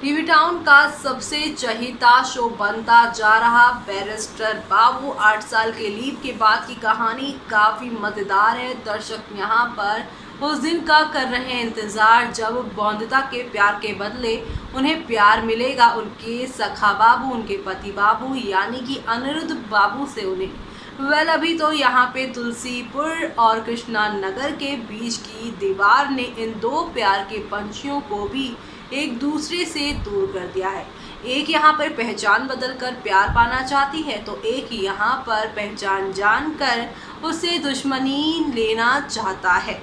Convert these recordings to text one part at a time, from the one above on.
TV town का सबसे चहेता शो बनता जा रहा बैरिस्टर बाबू 8 साल के लीव के बाद की कहानी काफ़ी मज़ेदार है। दर्शक यहाँ पर उस दिन का कर रहे हैं इंतज़ार जब बौंदिता के प्यार के बदले उन्हें प्यार मिलेगा उनके सखा बाबू, उनके पति बाबू यानी कि अनिरुद्ध बाबू से उन्हें। अभी तो यहाँ पे तुलसीपुर और कृष्णा नगर के बीच की दीवार ने इन दो प्यार के पंछियों को भी एक दूसरे से दूर कर दिया है। एक यहाँ पर पहचान बदलकर प्यार पाना चाहती है तो एक यहाँ पर पहचान जानकर उससे दुश्मनी लेना चाहता है।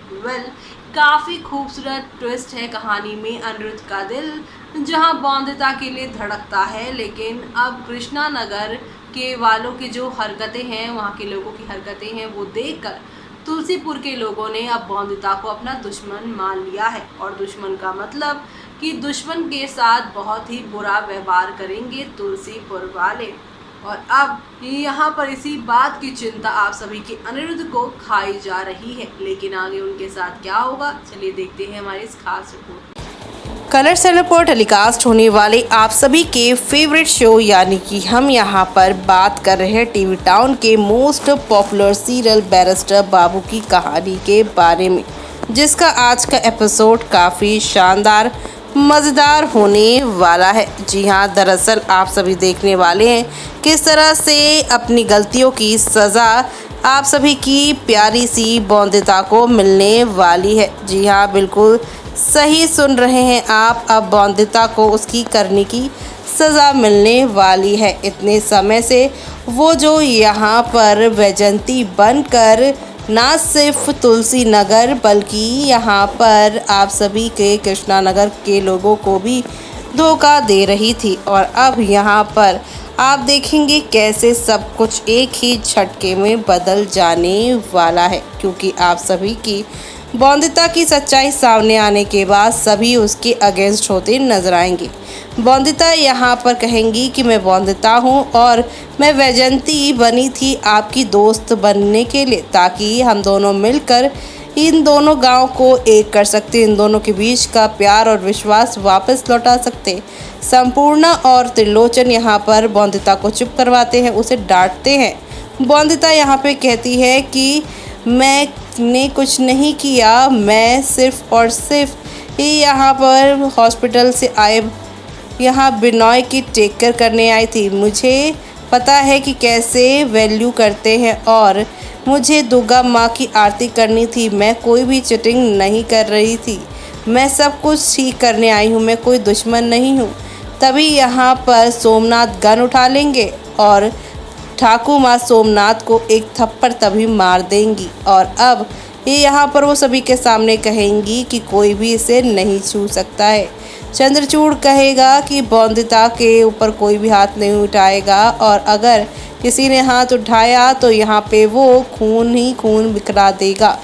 काफ़ी खूबसूरत ट्विस्ट है कहानी में। अनिरुद्ध का दिल जहाँ बौंदिता के लिए धड़कता है, लेकिन अब कृष्णा नगर के वालों की जो हरकतें हैं, वहाँ के लोगों की हरकतें हैं, वो देखकर तुलसीपुर के लोगों ने अब बौंदिता को अपना दुश्मन मान लिया है। और दुश्मन का मतलब कि दुश्मन के साथ बहुत ही बुरा व्यवहार करेंगे तुलसीपुर वाले। और अब यहाँ पर इसी बात की चिंता आप सभी के अनिरुद्ध को खाई जा रही है, लेकिन आगे उनके साथ क्या होगा, चलिए देखते हैं हमारी इस खास रिपोर्ट। कलर्स चैनल पर टेलीकास्ट होने वाले आप सभी के फेवरेट शो यानी कि हम यहाँ पर बात कर रहे हैं टीवी टाउन के मोस्ट पॉपुलर सीरियल बैरिस्टर बाबू की कहानी के बारे में, जिसका आज का एपिसोड काफ़ी शानदार मज़ेदार होने वाला है। जी हाँ, दरअसल आप सभी देखने वाले हैं किस तरह से अपनी गलतियों की सज़ा आप सभी की प्यारी सी बौंदिता को मिलने वाली है। जी हाँ, बिल्कुल सही सुन रहे हैं आप, अब बौंदिता को उसकी करने की सज़ा मिलने वाली है। इतने समय से वो जो यहाँ पर वैजंती बनकर ना सिर्फ तुलसी नगर बल्कि यहाँ पर आप सभी के कृष्णा नगर के लोगों को भी धोखा दे रही थी, और अब यहाँ पर आप देखेंगे कैसे सब कुछ एक ही झटके में बदल जाने वाला है, क्योंकि आप सभी की बौंदिता की सच्चाई सामने आने के बाद सभी उसके अगेंस्ट होते नजर आएंगे। बौंदिता यहाँ पर कहेंगी कि मैं बौंदिता हूँ और मैं वैजंती बनी थी आपकी दोस्त बनने के लिए, ताकि हम दोनों मिलकर इन दोनों गांव को एक कर सकते, इन दोनों के बीच का प्यार और विश्वास वापस लौटा सकते। संपूर्णा और त्रिलोचन यहाँ पर बौंदिता को चुप करवाते हैं, उसे डांटते हैं। बौंदिता यहाँ पे कहती है कि मैंने कुछ नहीं किया, मैं सिर्फ और सिर्फ यहाँ पर हॉस्पिटल से आए यहाँ बिनॉय की टेक केयर करने आई थी। मुझे पता है कि कैसे वैल्यू करते हैं और मुझे दुर्गा माँ की आरती करनी थी। मैं कोई भी चीटिंग नहीं कर रही थी, मैं सब कुछ ठीक करने आई हूँ, मैं कोई दुश्मन नहीं हूँ। तभी यहाँ पर सोमनाथ गन उठा लेंगे और ठाकुर माँ सोमनाथ को एक थप्पड़ तभी मार देंगी, और अब ये यहाँ पर वो सभी के सामने कहेंगी कि कोई भी इसे नहीं छू सकता है। चंद्रचूड़ कहेगा कि बौंदिता के ऊपर कोई भी हाथ नहीं उठाएगा, और अगर किसी ने हाथ उठाया तो यहाँ पे वो खून ही खून बिखरा देगा।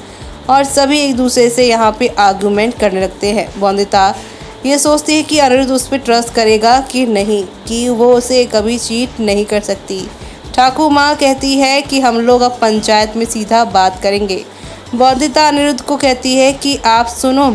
और सभी एक दूसरे से यहाँ पे आर्गूमेंट करने लगते हैं। बौंदिता ये सोचती है कि अनिरुद्ध उस पर ट्रस्ट करेगा कि नहीं, कि वो उसे कभी चीट नहीं कर सकती। ठाकुर माँ कहती है कि हम लोग अब पंचायत में सीधा बात करेंगे। बौंदिता अनिरुद्ध को कहती है कि आप सुनो।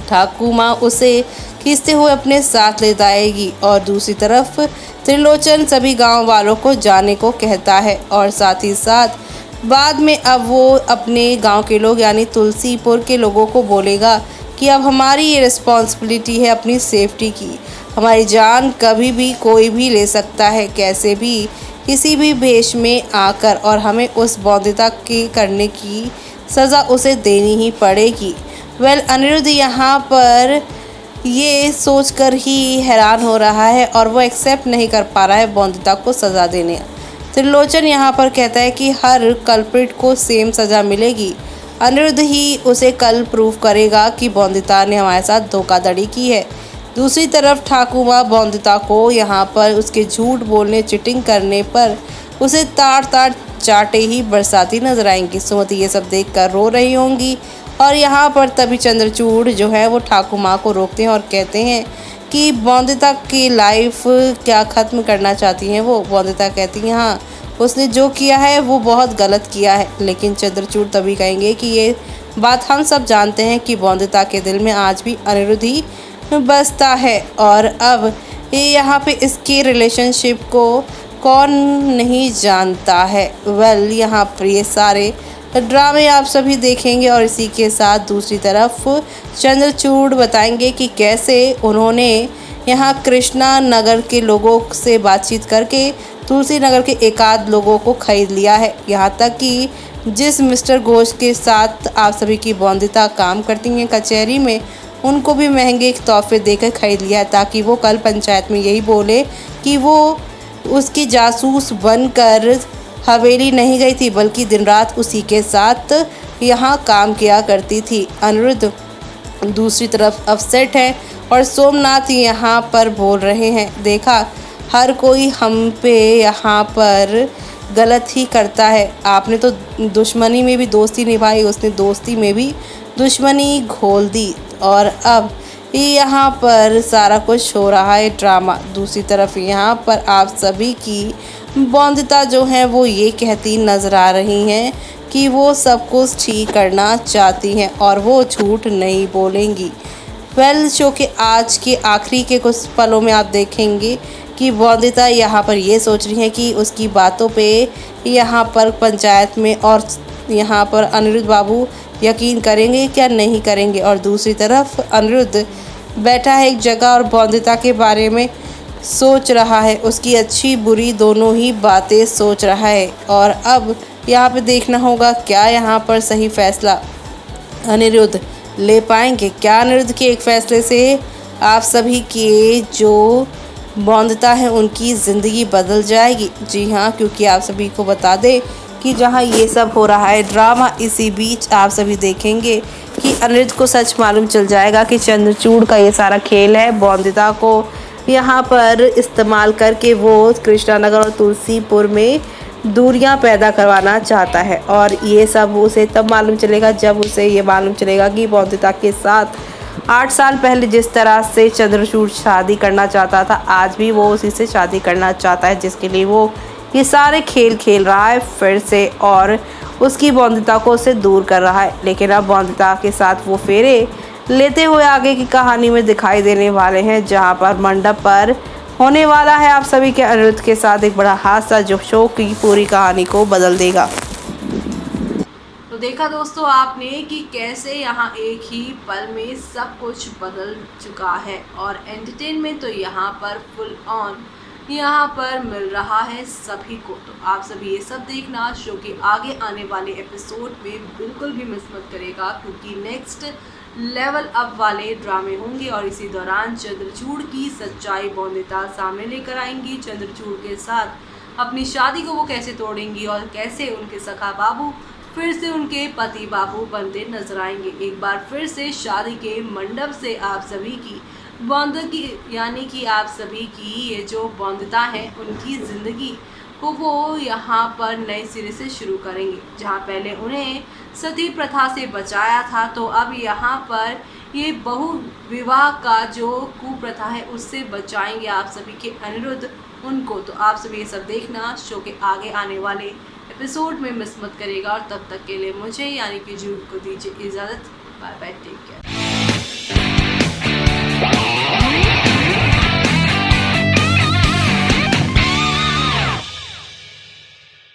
ठाकुर माँ उसे खींचते हुए अपने साथ ले जाएगी, और दूसरी तरफ त्रिलोचन सभी गांव वालों को जाने को कहता है, और साथ ही साथ बाद में अब वो अपने गांव के लोग यानी तुलसीपुर के लोगों को बोलेगा कि अब हमारी ये रिस्पॉन्सिबिलिटी है अपनी सेफ्टी की। हमारी जान कभी भी कोई भी ले सकता है, कैसे भी, किसी भी भेष में आकर, और हमें उस बौंदिता के करने की सज़ा उसे देनी ही पड़ेगी। अनिरुद्ध यहाँ पर ये सोचकर ही हैरान हो रहा है और वो एक्सेप्ट नहीं कर पा रहा है बौंदिता को सज़ा देने। त्रिलोचन यहाँ पर कहता है कि हर कल्प्रिट को सेम सज़ा मिलेगी। अनिरुद्ध ही उसे कल प्रूव करेगा कि बौंदिता ने हमारे साथ धोखाधड़ी की है। दूसरी तरफ ठाकुर माँ बौंदिता को यहाँ पर उसके झूठ बोलने, चिटिंग करने पर उसे ताड़ ताड़ चाटे ही बरसाती नजर आएंगी। सुमति ये सब देखकर रो रही होंगी, और यहाँ पर तभी चंद्रचूड़ जो है वो ठाकुर माँ को रोकते हैं और कहते हैं कि बौंदिता की लाइफ क्या ख़त्म करना चाहती हैं वो। बौंदिता कहती हैं हाँ, उसने जो किया है वो बहुत गलत किया है, लेकिन चंद्रचूड़ तभी कहेंगे कि ये बात हम सब जानते हैं कि बौंदिता के दिल में आज भी अनिरुद्ध ही बसता है। और अब यहाँ पे इसके रिलेशनशिप को कौन नहीं जानता है। यहाँ पर ये सारे ड्रामे आप सभी देखेंगे और इसी के साथ दूसरी तरफ चंद्रचूड़ बताएंगे कि कैसे उन्होंने यहाँ कृष्णा नगर के लोगों से बातचीत करके तुलसी नगर के एकाध लोगों को खरीद लिया है। यहाँ तक कि जिस मिस्टर घोष के साथ आप सभी की बॉन्दिता काम करती हैं कचहरी में, उनको भी महंगे तोहफे देकर खरीद लिया है, ताकि वो कल पंचायत में यही बोले कि वो उसकी जासूस बनकर हवेली नहीं गई थी, बल्कि दिन रात उसी के साथ यहाँ काम किया करती थी। अनिरुद्ध दूसरी तरफ अपसेट है और सोमनाथ यहाँ पर बोल रहे हैं, देखा हर कोई हम पे यहाँ पर गलत ही करता है। आपने तो दुश्मनी में भी दोस्ती निभाई, उसने दोस्ती में भी दुश्मनी घोल दी और अब यहाँ पर सारा कुछ हो रहा है ड्रामा। दूसरी तरफ यहाँ पर आप सभी की बॉन्दिता जो हैं वो ये कहती नज़र आ रही हैं कि वो सब कुछ ठीक करना चाहती हैं और वो झूठ नहीं बोलेंगी। शो के आज के आखिरी के कुछ पलों में आप देखेंगे कि बॉन्दिता यहाँ पर ये सोच रही है कि उसकी बातों पे यहाँ पर पंचायत में और यहाँ पर अनिरुद्ध बाबू यकीन करेंगे क्या नहीं करेंगे। और दूसरी तरफ अनिरुद्ध बैठा है एक जगह और बॉन्दिता के बारे में सोच रहा है, उसकी अच्छी बुरी दोनों ही बातें सोच रहा है। और अब यहाँ पे देखना होगा क्या यहाँ पर सही फैसला अनिरुद्ध ले पाएंगे। क्या अनिरुद्ध के एक फैसले से आप सभी के जो बॉन्दिता है उनकी ज़िंदगी बदल जाएगी। जी हाँ, क्योंकि आप सभी को बता दें कि जहाँ ये सब हो रहा है ड्रामा, इसी बीच आप सभी देखेंगे कि अनिरुद्ध को सच मालूम चल जाएगा कि चंद्रचूड़ का ये सारा खेल है। बॉन्दिता को यहाँ पर इस्तेमाल करके वो कृष्णानगर और तुलसीपुर में दूरियां पैदा करवाना चाहता है और ये सब उसे तब मालूम चलेगा जब उसे ये मालूम चलेगा कि बॉन्दिता के साथ 8 साल पहले जिस तरह से चंद्रचूड़ शादी करना चाहता था, आज भी वो उसी से शादी करना चाहता है, जिसके लिए वो ये सारे खेल खेल रहा है फिर से और उसकी बॉन्दिता को उससे दूर कर रहा है। लेकिन अब बॉन्दिता के साथ वो फेरे लेते हुए आगे की कहानी में दिखाई देने वाले हैं, जहां पर मंडप पर होने वाला है आप सभी के अनिरुद्ध के साथ एक बड़ा हादसा जो शो की पूरी कहानी को बदल देगा। तो देखा दोस्तों आपने कि कैसे यहाँ एक ही पल में सब कुछ बदल चुका है और एंटरटेनमेंट तो यहाँ पर फुल ऑन यहाँ पर मिल रहा है सभी को। तो आप सभी ये सब देखना शो के आगे आने वाले एपिसोड में बिल्कुल भी मिस मत करेगा, क्योंकि नेक्स्ट लेवल अप वाले ड्रामे होंगे और इसी दौरान चंद्रचूड़ की सच्चाई बॉन्दिता सामने लेकर आएंगी। चंद्रचूड़ के साथ अपनी शादी को वो कैसे तोड़ेंगी और कैसे उनके सखा बाबू फिर से उनके पति बाबू बनते नजर आएंगे। एक बार फिर से शादी के मंडप से आप सभी की बॉन्दिता यानी कि आप सभी की ये जो बॉन्दिता है उनकी ज़िंदगी को वो यहाँ पर नए सिरे से शुरू करेंगे। जहाँ पहले उन्हें सती प्रथा से बचाया था, तो अब यहाँ पर ये बहु विवाह का जो कुप्रथा है उससे बचाएंगे आप सभी के अनिरुद्ध उनको। तो आप सभी ये सब देखना शो के आगे आने वाले एपिसोड में मिस मत करेगा और तब तक के लिए मुझे यानी कि जूड को दीजिए इजाज़त। Bye bye, take care.